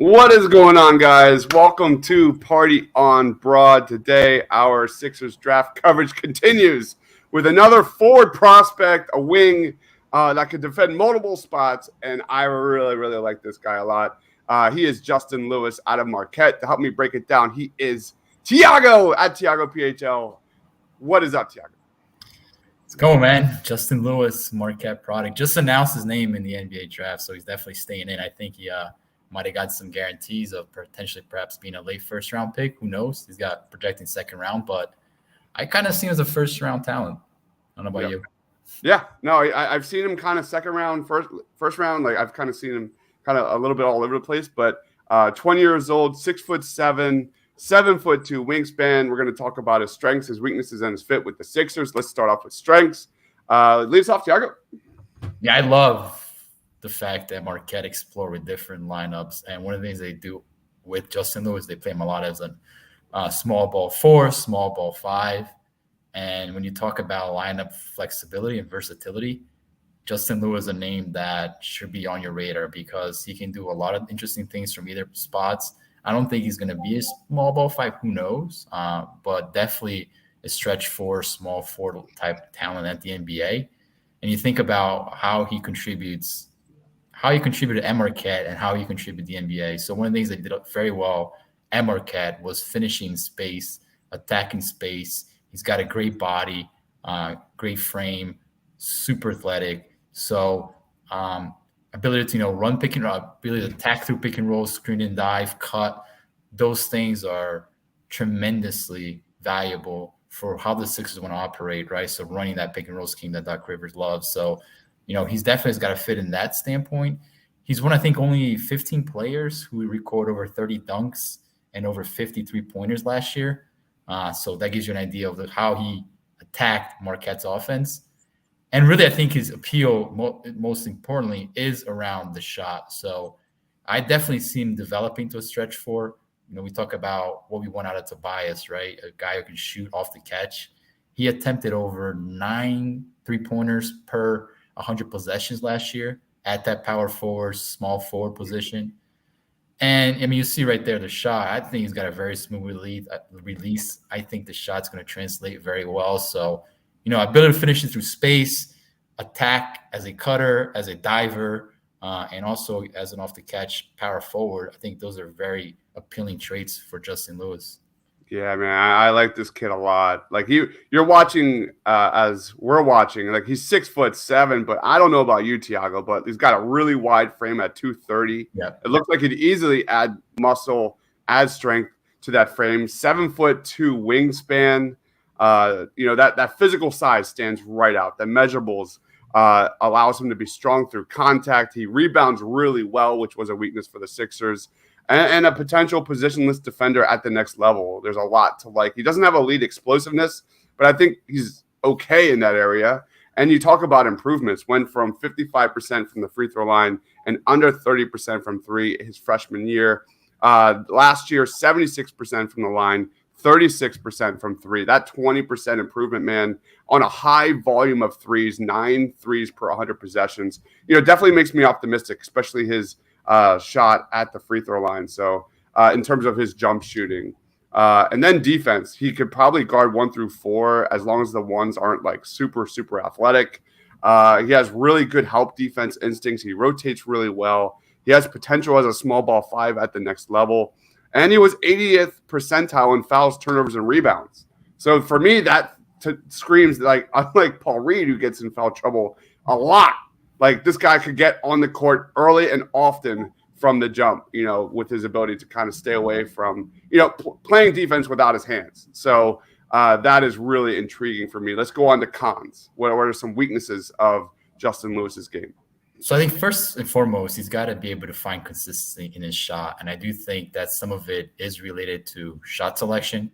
What is going on, guys? Welcome to Party on Broad. Today, our Sixers draft coverage continues with another forward prospect, a wing that could defend multiple spots, and I really like this guy a lot. He is Justin Lewis out of Marquette. To help me break it down, he is Tiago at Tiago PHL. What is up, Tiago? Let's go, man. Justin Lewis, Marquette product. Just announced his name in the NBA draft, so he's definitely staying in. I think he might have got some guarantees of potentially perhaps being a late first-round pick. Who knows? He's got projecting second round, but I kind of see him as a first-round talent. I don't know about you. Yeah, no, I've seen him kind of second round, first round. Like I've kind of seen him kind of a little bit all over the place. But 20 years old, 6'7", 7'2" wingspan. We're going to talk about his strengths, his weaknesses, and his fit with the Sixers. Let's start off with strengths. Lead us off, Tiago. Yeah, I love the fact that Marquette explore with different lineups. And one of the things they do with Justin Lewis, they play him a lot as a small ball 4, small ball 5. And when you talk about lineup flexibility and versatility, Justin Lewis is a name that should be on your radar because he can do a lot of interesting things from either spots. I don't think he's going to be a small ball 5, who knows, but definitely a stretch 4, small 4 type talent at the NBA. And you think about how he contributed at Marquette and how he contributed to the NBA. So one of the things they did very well at Marquette was finishing space, attacking space. He's got a great body, great frame, super athletic. So ability to run pick and roll, ability to attack through pick and roll, screen and dive, cut. Those things are tremendously valuable for how the Sixers want to operate, right? So running that pick and roll scheme that Doc Rivers loves. So he's definitely got to fit in that standpoint. He's one, I think, only 15 players who record over 30 dunks and over 50 3-pointers last year. So that gives you an idea of how he attacked Marquette's offense. And really, I think his appeal, most importantly, is around the shot. So I definitely see him developing to a stretch 4. We talk about what we want out of Tobias, right? A guy who can shoot off the catch. He attempted over 9 3-pointers per 100 possessions last year at that power forward, small forward position. And, you see right there the shot. I think he's got a very smooth release. I think the shot's going to translate very well. So, ability to finish it through space, attack as a cutter, as a diver, and also as an off-the-catch power forward. I think those are very appealing traits for Justin Lewis. Yeah, man, I like this kid a lot. Like you're watching as we're watching. Like he's 6'7", but I don't know about you, Tiago, but he's got a really wide frame at 230. Yeah, it looks like he'd easily add muscle, add strength to that frame. 7'2" wingspan. That physical size stands right out. The measurables allows him to be strong through contact. He rebounds really well, which was a weakness for the Sixers. And a potential positionless defender at the next level. There's a lot to like. He doesn't have elite explosiveness, but I think he's okay in that area. And you talk about improvements. Went from 55% from the free throw line and under 30% from 3 his freshman year. Last year, 76% from the line, 36% from 3. That 20% improvement, man, on a high volume of threes, 9 threes per 100 possessions. Definitely makes me optimistic, especially his shot at the free throw line. So in terms of his jump shooting and then defense, he could probably guard 1 through 4 as long as the ones aren't like super athletic. He has really good help defense instincts. He rotates really well. He has potential as a small ball 5 at the next level. And he was 80th percentile in fouls, turnovers, and rebounds. So for me, that screams like, unlike Paul Reed, who gets in foul trouble a lot, like this guy could get on the court early and often from the jump, with his ability to kind of stay away from, playing defense without his hands. So that is really intriguing for me. Let's go on to cons. What are some weaknesses of Justin Lewis's game? So I think first and foremost, he's got to be able to find consistency in his shot. And I do think that some of it is related to shot selection.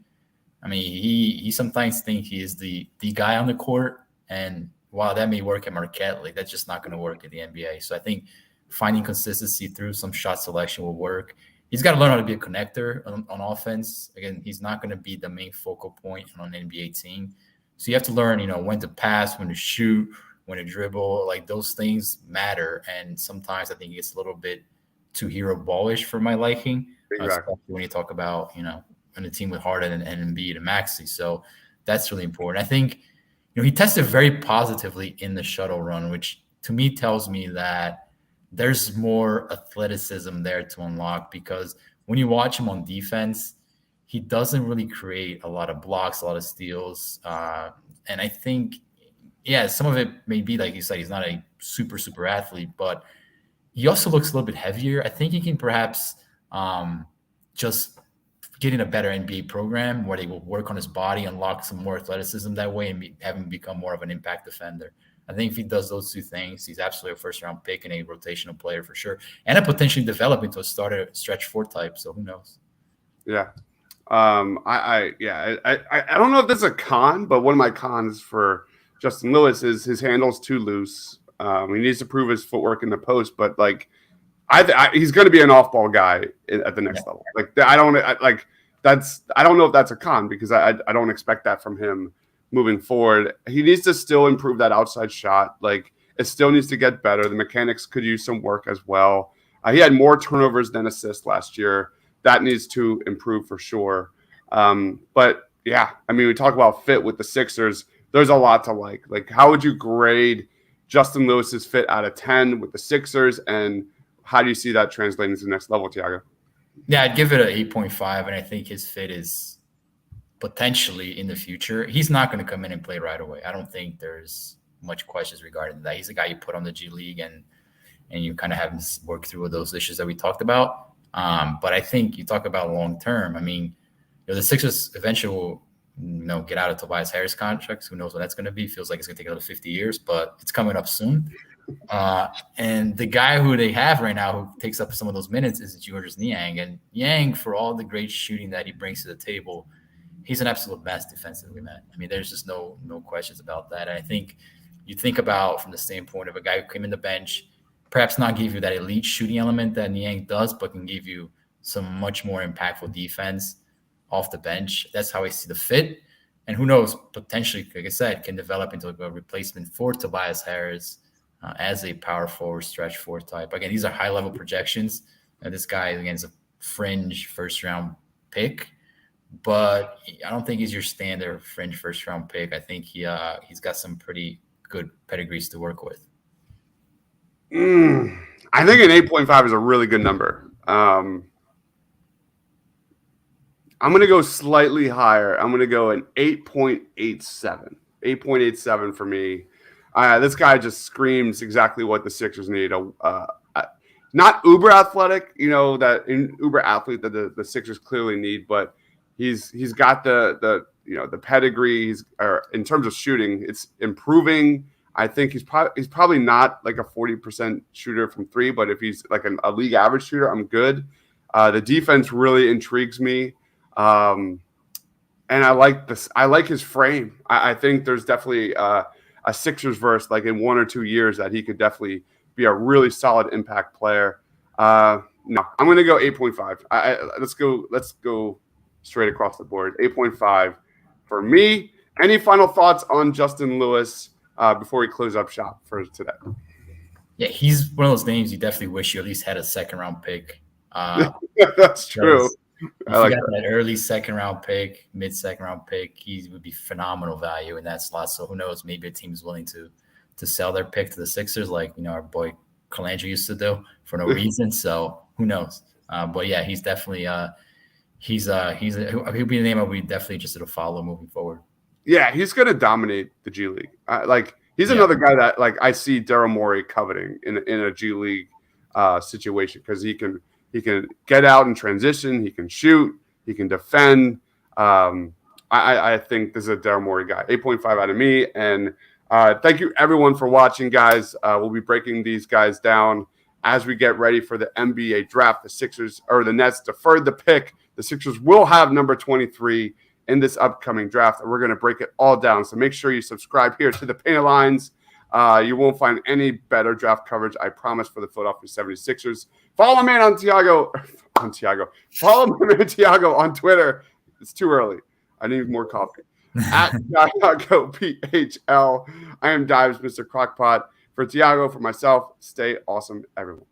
I mean, he sometimes thinks he is the guy on the court, and while that may work at Marquette, like that's just not going to work in the NBA. So I think finding consistency through some shot selection will work. He's got to learn how to be a connector on offense. Again, he's not going to be the main focal point on an NBA team. So you have to learn, when to pass, when to shoot, when to dribble. Like those things matter. And sometimes I think he gets a little bit too hero ballish for my liking, Exactly. especially when you talk about, in a team with Harden and Embiid and Maxey. So that's really important. I think, he tested very positively in the shuttle run, which to me tells me that there's more athleticism there to unlock, because when you watch him on defense, he doesn't really create a lot of blocks, a lot of steals. And I think, yeah, some of it may be, like you said, he's not a super athlete, but he also looks a little bit heavier. I think he can perhaps just get in a better NBA program where they will work on his body, unlock some more athleticism that way, and have him become more of an impact defender. I think if he does those two things, he's absolutely a first-round pick and a rotational player for sure, and a potentially develop into a starter stretch 4 type. So who knows? Yeah. I don't know if that's a con, but one of my cons for Justin Lewis is his handle's too loose. He needs to prove his footwork in the post, but like, he's going to be an off-ball guy at the next level. Like, I don't know if that's a con, because I don't expect that from him moving forward. He needs to still improve that outside shot. Like, it still needs to get better. The mechanics could use some work as well. He had more turnovers than assists last year. That needs to improve for sure. But yeah, I mean, we talk about fit with the Sixers. There's a lot to like. Like, how would you grade Justin Lewis's fit out of 10 with the Sixers, and how do you see that translating to the next level, Tiago? Yeah, I'd give it an 8.5, and I think his fit is potentially in the future. He's not going to come in and play right away. I don't think there's much questions regarding that. He's a guy you put on the G League, and you kind of have him work through those issues that we talked about. But I think you talk about long term. I mean, the Sixers eventually will, get out of Tobias Harris contracts. Who knows when that's going to be? Feels like it's going to take another 50 years, but it's coming up soon. And the guy who they have right now who takes up some of those minutes is Georges Niang. And Yang, for all the great shooting that he brings to the table, he's an absolute mess defensively, man. I mean, there's just no questions about that. And I think you think about from the standpoint of a guy who came in the bench, perhaps not give you that elite shooting element that Niang does, but can give you some much more impactful defense off the bench. That's how I see the fit. And who knows, potentially, like I said, can develop into a replacement for Tobias Harris as a power forward, stretch 4 type. Again, these are high-level projections. And this guy, again, is a fringe first-round pick. But I don't think he's your standard fringe first-round pick. I think he's got some pretty good pedigrees to work with. I think an 8.5 is a really good number. I'm going to go slightly higher. I'm going to go an 8.87. 8.87 for me. This guy just screams exactly what the Sixers need. Not uber athletic, that uber athlete that the Sixers clearly need, but he's got the pedigree. In terms of shooting, it's improving. I think he's probably not like a 40% shooter from 3, but if he's like a league average shooter, I'm good. The defense really intrigues me. And I like this. I like his frame. I think there's definitely a Sixers verse, like in 1 or 2 years, that he could definitely be a really solid impact player. No, I'm going to go 8.5. Let's go straight across the board. 8.5 for me. Any final thoughts on Justin Lewis before we close up shop for today? Yeah, he's one of those names you definitely wish you at least had a second-round pick. That's true. If you got that early second-round pick, mid-second-round pick, he would be phenomenal value in that slot. So who knows? Maybe a team is willing to sell their pick to the Sixers, like our boy Colangelo used to do for no reason. So who knows? But yeah, he's definitely he'll be a name I'll be definitely interested to follow moving forward. Yeah, he's going to dominate the G League. He's another guy that I see Daryl Morey coveting in a G League situation, because he can get out and transition. He can shoot. He can defend. I think this is a Daryl Morey guy. 8.5 out of me. And thank you, everyone, for watching, guys. We'll be breaking these guys down as we get ready for the NBA draft. The Nets deferred the pick. The Sixers will have number 23 in this upcoming draft, and we're going to break it all down. So make sure you subscribe here to the Painted Lines. You won't find any better draft coverage, I promise, for the Philadelphia 76ers. Follow my man on Tiago. Follow my man Tiago on Twitter. It's too early. I need more coffee. At Tiago PHL. I am Dives, Mr. Crockpot. For Tiago, for myself, stay awesome, everyone.